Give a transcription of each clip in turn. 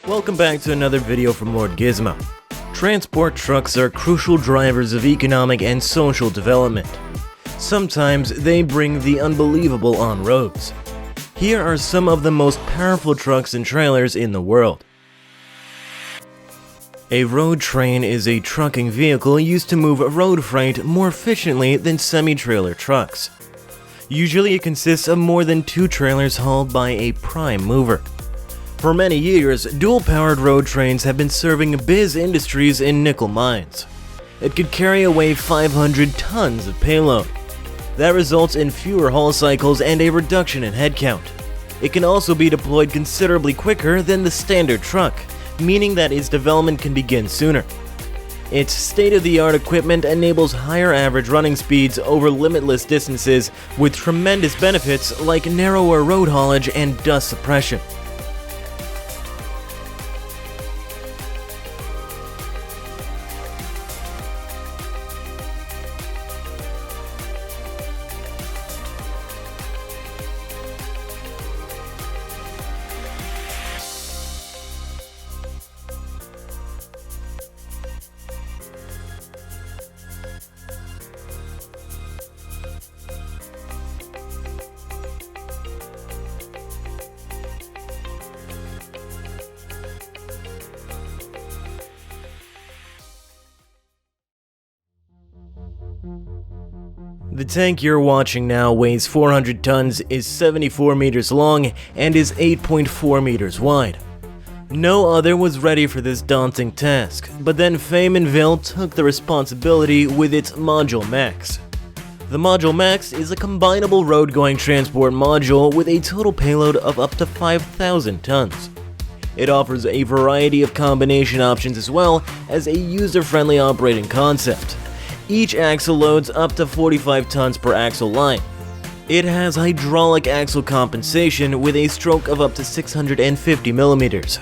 Welcome back to another video from Lord Gizmo. Transport trucks are crucial drivers of economic and social development. Sometimes they bring the unbelievable on roads. Here are some of the most powerful trucks and trailers in the world. A road train is a trucking vehicle used to move road freight more efficiently than semi-trailer trucks. Usually it consists of more than 2 trailers hauled by a prime mover. For many years, dual-powered road trains have been serving biz industries in nickel mines. It could carry away 500 tons of payload. That results in fewer haul cycles and a reduction in headcount. It can also be deployed considerably quicker than the standard truck, meaning that its development can begin sooner. Its state-of-the-art equipment enables higher average running speeds over limitless distances with tremendous benefits like narrower road haulage and dust suppression. The tank you're watching now weighs 400 tons, is 74 meters long, and is 8.4 meters wide. No other was ready for this daunting task, but then FAYMONVILLE took the responsibility with its Module Max. The Module Max is a combinable road-going transport module with a total payload of up to 5,000 tons. It offers a variety of combination options as well as a user-friendly operating concept. Each axle loads up to 45 tons per axle line. It has hydraulic axle compensation with a stroke of up to 650 millimeters.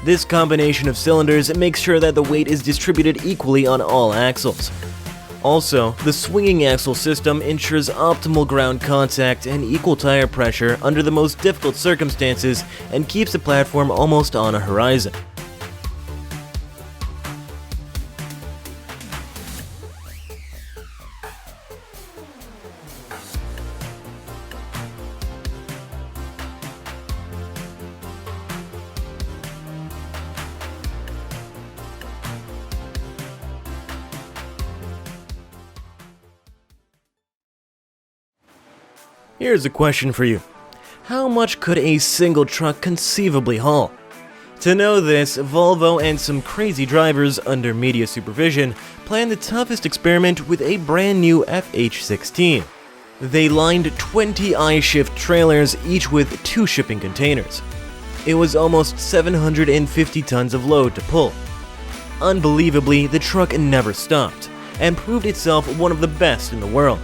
This combination of cylinders makes sure that the weight is distributed equally on all axles. Also, the swinging axle system ensures optimal ground contact and equal tire pressure under the most difficult circumstances and keeps the platform almost on a horizon. Here's a question for you. How much could a single truck conceivably haul? To know this, Volvo and some crazy drivers under media supervision planned the toughest experiment with a brand new FH16. They lined 20 I-shift trailers, each with 2 shipping containers. It was almost 750 tons of load to pull. Unbelievably, the truck never stopped, and proved itself one of the best in the world.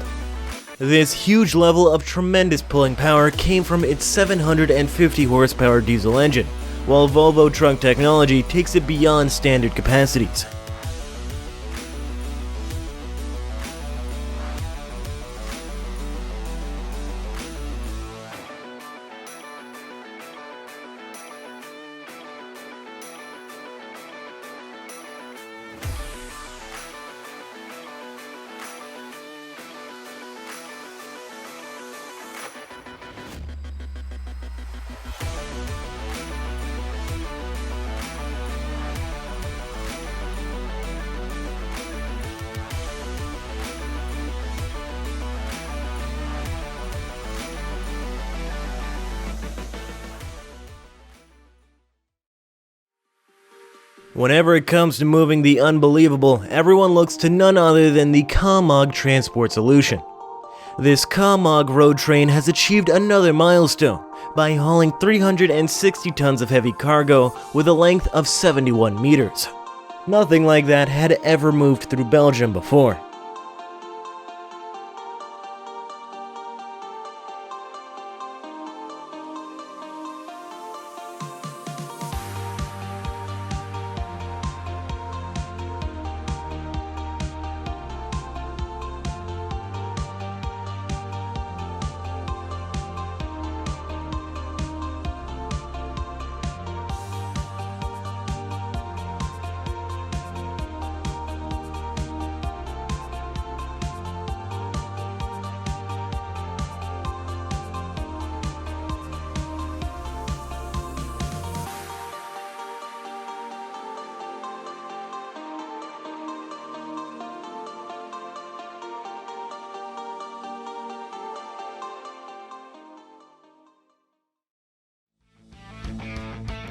This huge level of tremendous pulling power came from its 750 horsepower diesel engine, while Volvo truck technology takes it beyond standard capacities. Whenever it comes to moving the unbelievable, everyone looks to none other than the KAMAG Transport solution. This KAMAG road train has achieved another milestone by hauling 360 tons of heavy cargo with a length of 71 meters. Nothing like that had ever moved through Belgium before.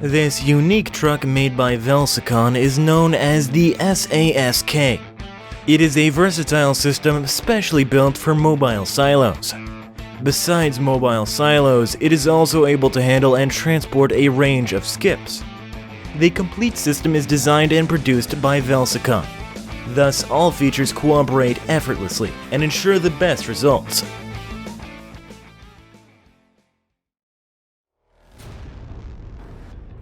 This unique truck made by VELSYCON is known as the SASK. It is a versatile system specially built for mobile silos. Besides mobile silos, it is also able to handle and transport a range of skips. The complete system is designed and produced by VELSYCON. Thus, all features cooperate effortlessly and ensure the best results.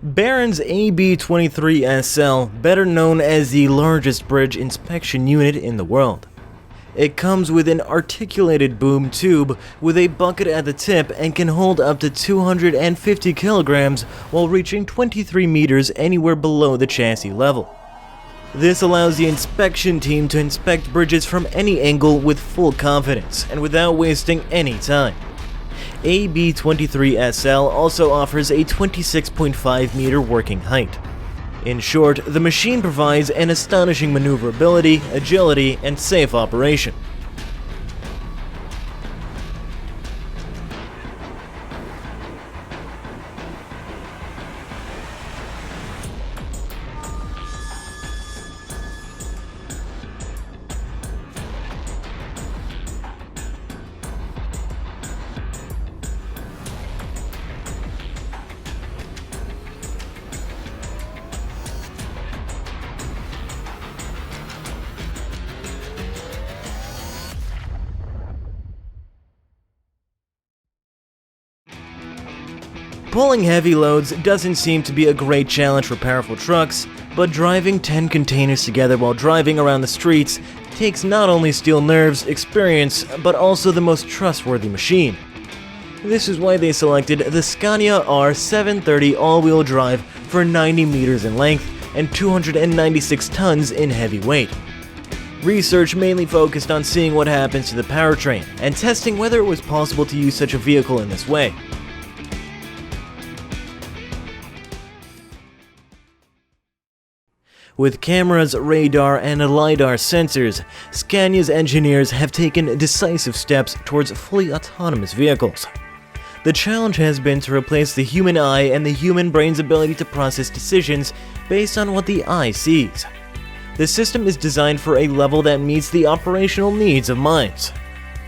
BARIN's AB23SL, better known as the largest bridge inspection unit in the world. It comes with an articulated boom tube with a bucket at the tip and can hold up to 250 kilograms while reaching 23 meters anywhere below the chassis level. This allows the inspection team to inspect bridges from any angle with full confidence and without wasting any time. AB23SL also offers a 26.5 meter working height. In short, the machine provides an astonishing maneuverability, agility, and safe operation. Pulling heavy loads doesn't seem to be a great challenge for powerful trucks, but driving 10 containers together while driving around the streets takes not only steel nerves, experience, but also the most trustworthy machine. This is why they selected the Scania R730 all-wheel drive for 90 meters in length and 296 tons in heavy weight. Research mainly focused on seeing what happens to the powertrain and testing whether it was possible to use such a vehicle in this way. With cameras, radar, and LiDAR sensors, Scania's engineers have taken decisive steps towards fully autonomous vehicles. The challenge has been to replace the human eye and the human brain's ability to process decisions based on what the eye sees. The system is designed for a level that meets the operational needs of minds.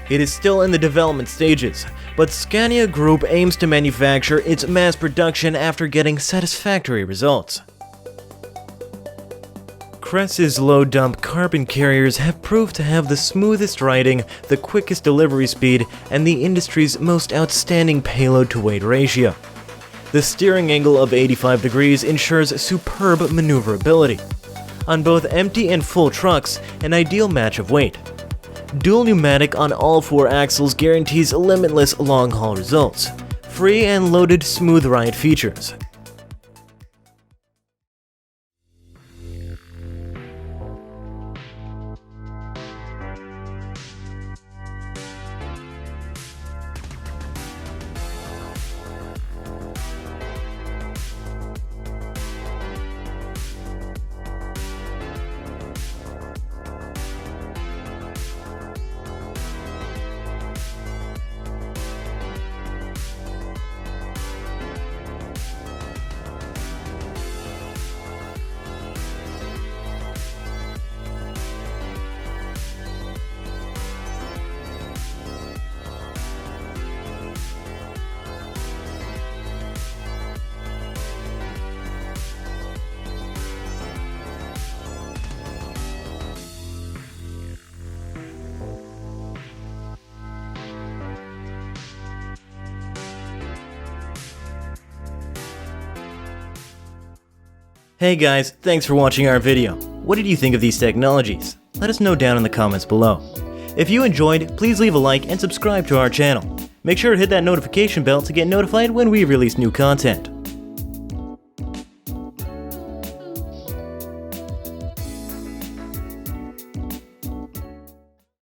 It is still in the development stages, but SCANIA Group aims to manufacture its mass production after getting satisfactory results. KRESS's low-dump carbon carriers have proved to have the smoothest riding, the quickest delivery speed, and the industry's most outstanding payload-to-weight ratio. The steering angle of 85 degrees ensures superb maneuverability. On both empty and full trucks, an ideal match of weight. Dual pneumatic on all 4 axles guarantees limitless long-haul results. Free and loaded smooth ride features. Hey guys, thanks for watching our video. What did you think of these technologies? Let us know down in the comments below. If you enjoyed, please leave a like and subscribe to our channel. Make sure to hit that notification bell to get notified when we release new content.